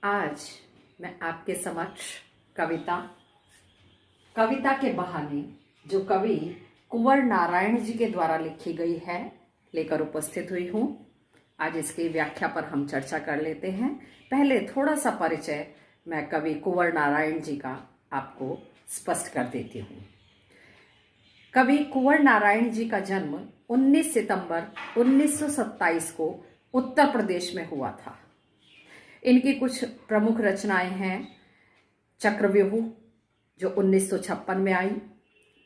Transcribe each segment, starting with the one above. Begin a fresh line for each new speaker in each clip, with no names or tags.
आज मैं आपके समक्ष कविता के बहाने जो कवि कुंवर नारायण जी के द्वारा लिखी गई है लेकर उपस्थित हुई हूँ। आज इसकी व्याख्या पर हम चर्चा कर लेते हैं। पहले थोड़ा सा परिचय मैं कवि कुंवर नारायण जी का आपको स्पष्ट कर देती हूँ। कवि कुंवर नारायण जी का जन्म 19 सितंबर 1927 को उत्तर प्रदेश में हुआ था। इनकी कुछ प्रमुख रचनाएं हैं चक्रव्यूह जो 1956 में आई,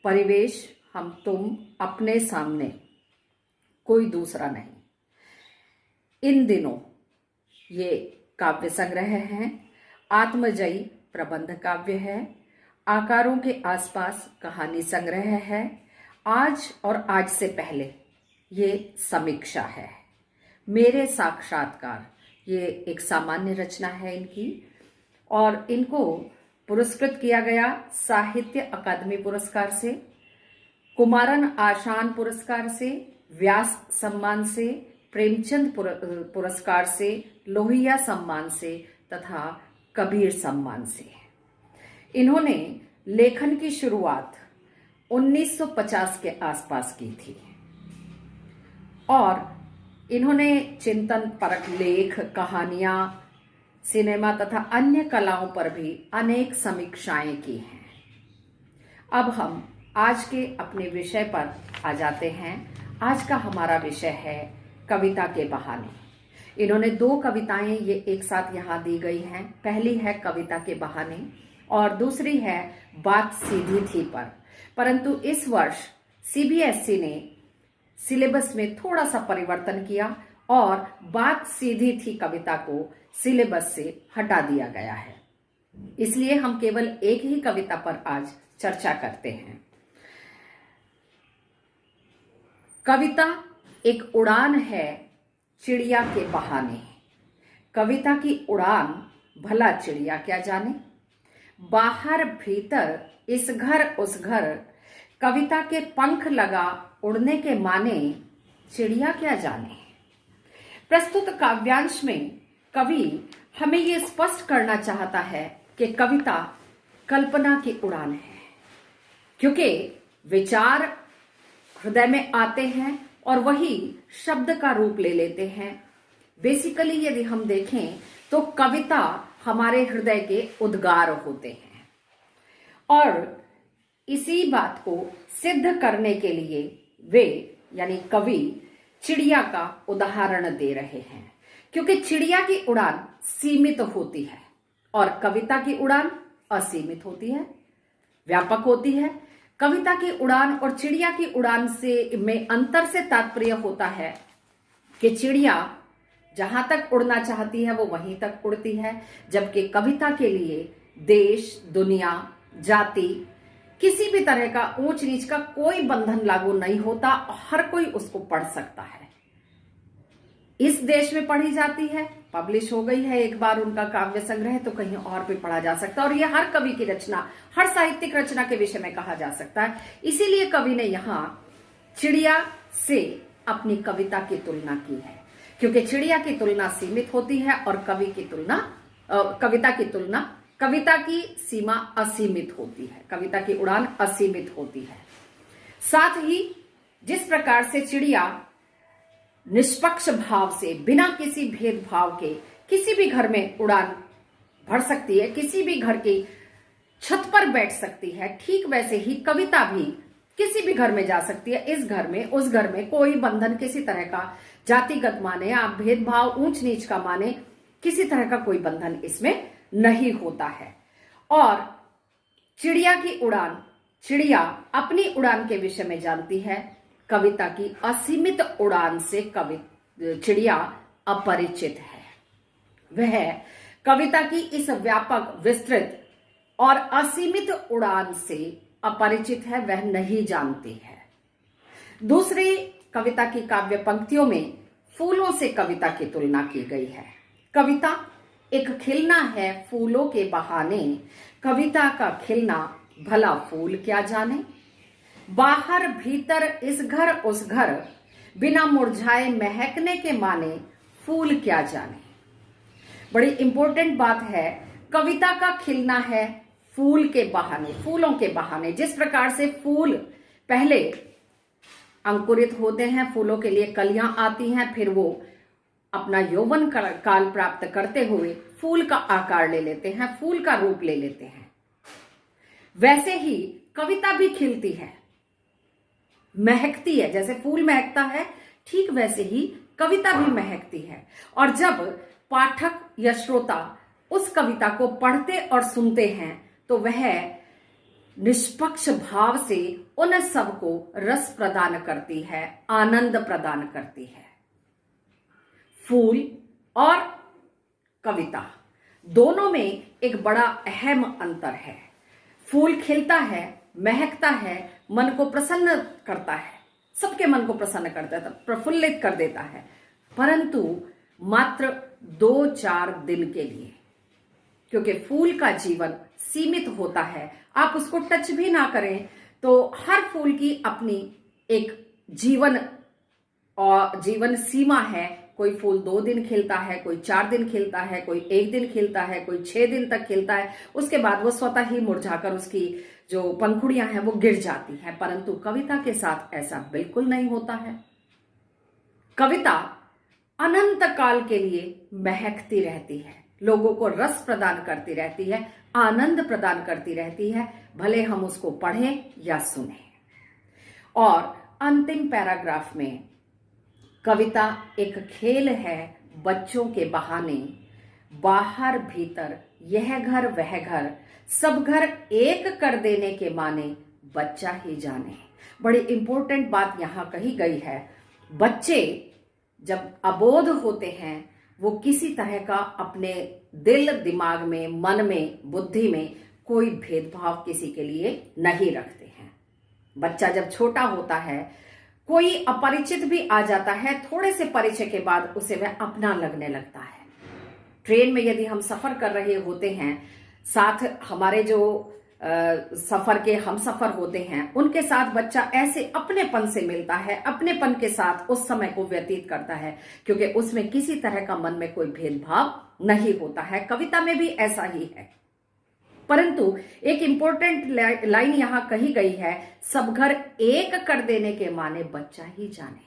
परिवेश, हम तुम, अपने सामने, कोई दूसरा नहीं, इन दिनों ये काव्य संग्रह हैं, आत्मजयी प्रबंध काव्य है, आकारों के आसपास कहानी संग्रह है, आज और आज से पहले ये समीक्षा है, मेरे साक्षात्कार ये एक सामान्य रचना है इनकी और इनको पुरस्कृत किया गया साहित्य अकादमी पुरस्कार से, कुमारन आशान पुरस्कार से, व्यास सम्मान से, प्रेमचंद पुरस्कार से, लोहिया सम्मान से तथा कबीर सम्मान से। इन्होंने लेखन की शुरुआत 1950 के आसपास की थी और इन्होंने चिंतन परक लेख, कहानियां, सिनेमा तथा अन्य कलाओं पर भी अनेक समीक्षाएं की हैं। अब हम आज के अपने विषय पर आ जाते हैं। आज का हमारा विषय है कविता के बहाने। इन्होंने दो कविताएं ये एक साथ यहाँ दी गई हैं। पहली है कविता के बहाने और दूसरी है बात सीधी थी पर। परंतु इस वर्ष सीबीएसई ने सिलेबस में थोड़ा सा परिवर्तन किया और बात सीधी थी कविता को सिलेबस से हटा दिया गया है। इसलिए हम केवल एक ही कविता पर आज चर्चा करते हैं। कविता एक उड़ान है चिड़िया के बहाने। कविता की उड़ान भला चिड़िया क्या जाने, बाहर भीतर इस घर उस घर, कविता के पंख लगा उड़ने के माने, चिड़िया क्या जाने। प्रस्तुत काव्यांश में कवि हमें ये स्पष्ट करना चाहता है कि कविता कल्पना की उड़ान है, क्योंकि विचार हृदय में आते हैं और वही शब्द का रूप ले लेते हैं। बेसिकली यदि हम देखें तो कविता हमारे हृदय के उद्गार होते हैं और इसी बात को सिद्ध करने के लिए वे यानी कवि चिड़िया का उदाहरण दे रहे हैं, क्योंकि चिड़िया की उड़ान सीमित होती है और कविता की उड़ान असीमित होती है, व्यापक होती है। कविता की उड़ान और चिड़िया की उड़ान से में अंतर से तात्पर्य होता है कि चिड़िया जहां तक उड़ना चाहती है वो वहीं तक उड़ती है, जबकि कविता के लिए देश, दुनिया, जाति, किसी भी तरह का ऊंच नीच का कोई बंधन लागू नहीं होता। हर कोई उसको पढ़ सकता है। इस देश में पढ़ी जाती है, पब्लिश हो गई है एक बार उनका काव्य संग्रह, तो कहीं और भी पढ़ा जा सकता है और यह हर कवि की रचना, हर साहित्यिक रचना के विषय में कहा जा सकता है। इसीलिए कवि ने यहाँ चिड़िया से अपनी कविता की तुलना की है, क्योंकि चिड़िया की तुलना सीमित होती है और कविता की सीमा असीमित होती है, कविता की उड़ान असीमित होती है। साथ ही जिस प्रकार से चिड़िया निष्पक्ष भाव से बिना किसी भेदभाव के किसी भी घर में उड़ान भर सकती है, किसी भी घर की छत पर बैठ सकती है, ठीक वैसे ही कविता भी किसी भी घर में जा सकती है। इस घर में, उस घर में कोई बंधन किसी तरह का जातिगत माने या भेदभाव, ऊंच नीच का माने, किसी तरह का कोई बंधन इसमें नहीं होता है। और चिड़िया की उड़ान, चिड़िया अपनी उड़ान के विषय में जानती है, कविता की असीमित उड़ान से चिड़िया अपरिचित है। वह कविता की इस व्यापक, विस्तृत और असीमित उड़ान से अपरिचित है, वह नहीं जानती है। दूसरी कविता की काव्य पंक्तियों में फूलों से कविता की तुलना की गई है। कविता एक खिलना है फूलों के बहाने, कविता का खिलना भला फूल क्या जाने, बाहर भीतर इस घर उस घर, बिना मुरझाए महकने के माने, फूल क्या जाने। बड़ी इंपॉर्टेंट बात है, कविता का खिलना है फूल के बहाने, फूलों के बहाने। जिस प्रकार से फूल पहले अंकुरित होते हैं, फूलों के लिए कलियां आती हैं, फिर वो अपना यौवन काल प्राप्त करते हुए फूल का आकार ले लेते हैं, फूल का रूप ले लेते हैं, वैसे ही कविता भी खिलती है, महकती है। जैसे फूल महकता है, ठीक वैसे ही कविता भी महकती है। और जब पाठक या श्रोता उस कविता को पढ़ते और सुनते हैं तो वह निष्पक्ष भाव से उन सबको रस प्रदान करती है, आनंद प्रदान करती है। फूल और कविता दोनों में एक बड़ा अहम अंतर है। फूल खिलता है, महकता है, मन को प्रसन्न करता है, सबके मन को प्रसन्न करता है, प्रफुल्लित कर देता है, परंतु मात्र 2-4 दिन के लिए, क्योंकि फूल का जीवन सीमित होता है। आप उसको टच भी ना करें तो हर फूल की अपनी एक जीवन सीमा है। कोई फूल 2 दिन खिलता है, कोई 4 दिन खिलता है, कोई 1 दिन खिलता है, कोई 6 दिन तक खिलता है, उसके बाद वो स्वतः ही मुरझाकर उसकी जो पंखुड़ियां हैं वो गिर जाती हैं। परंतु कविता के साथ ऐसा बिल्कुल नहीं होता है। कविता अनंत काल के लिए महकती रहती है, लोगों को रस प्रदान करती रहती है, आनंद प्रदान करती रहती है, भले हम उसको पढ़ें या सुने। और अंतिम पैराग्राफ में कविता एक खेल है बच्चों के बहाने, बाहर भीतर यह घर वह घर, सब घर एक कर देने के माने, बच्चा ही जाने। बड़ी इंपॉर्टेंट बात यहां कही गई है। बच्चे जब अबोध होते हैं वो किसी तरह का अपने दिल दिमाग में, मन में, बुद्धि में कोई भेदभाव किसी के लिए नहीं रखते हैं। बच्चा जब छोटा होता है, कोई अपरिचित भी आ जाता है, थोड़े से परिचय के बाद उसे वह अपना लगने लगता है। ट्रेन में यदि हम सफर कर रहे होते हैं, साथ हमारे जो सफर के हम सफर होते हैं, उनके साथ बच्चा ऐसे अपनेपन से मिलता है, अपनेपन के साथ उस समय को व्यतीत करता है, क्योंकि उसमें किसी तरह का मन में कोई भेदभाव नहीं होता है। कविता में भी ऐसा ही है। परंतु एक इंपॉर्टेंट लाइन यहां कही गई है, सब घर एक कर देने के माने, बच्चा ही जाने।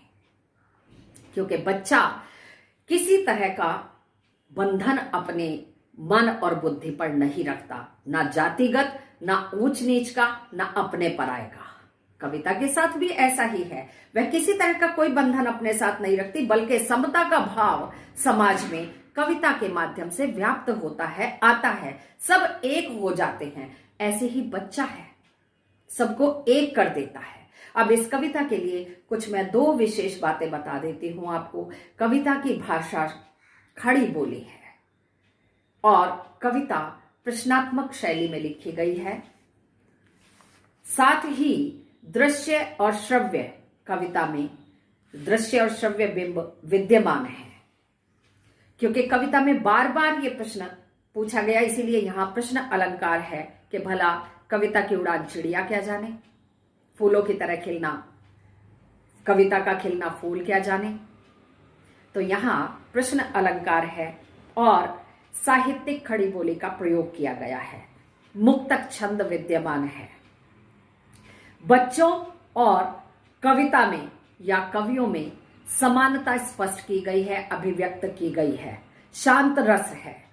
क्योंकि बच्चा किसी तरह का बंधन अपने मन और बुद्धि पर नहीं रखता, ना जातिगत, ना ऊंच नीच का, ना अपने पराये का। कविता के साथ भी ऐसा ही है, वह किसी तरह का कोई बंधन अपने साथ नहीं रखती, बल्कि समता का भाव समाज में कविता के माध्यम से व्याप्त होता है, आता है, सब एक हो जाते हैं। ऐसे ही बच्चा है, सबको एक कर देता है। अब इस कविता के लिए कुछ मैं 2 विशेष बातें बता देती हूं आपको। कविता की भाषा खड़ी बोली है और कविता प्रश्नात्मक शैली में लिखी गई है। साथ ही दृश्य और श्रव्य, कविता में दृश्य और श्रव्य बिंब विद्यमान है। क्योंकि कविता में बार बार ये प्रश्न पूछा गया, इसीलिए यहां प्रश्न अलंकार है कि भला कविता की उड़ान चिड़िया क्या जाने, फूलों की तरह खिलना, कविता का खिलना फूल क्या जाने। तो यहां प्रश्न अलंकार है और साहित्यिक खड़ी बोली का प्रयोग किया गया है। मुक्तक छंद विद्यमान है। बच्चों और कविता में या कवियों में समानता स्पष्ट की गई है, अभिव्यक्त की गई है। शांत रस है,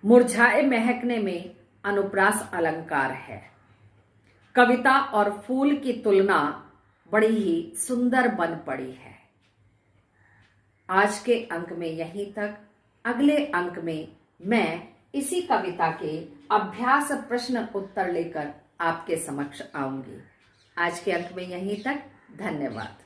मुरझाए महकने में अनुप्रास अलंकार है। कविता और फूल की तुलना बड़ी ही सुंदर बन पड़ी है। आज के अंक में यहीं तक। अगले अंक में मैं इसी कविता के अभ्यास प्रश्न उत्तर लेकर आपके समक्ष आऊंगी। आज के अंक में यहीं तक। धन्यवाद।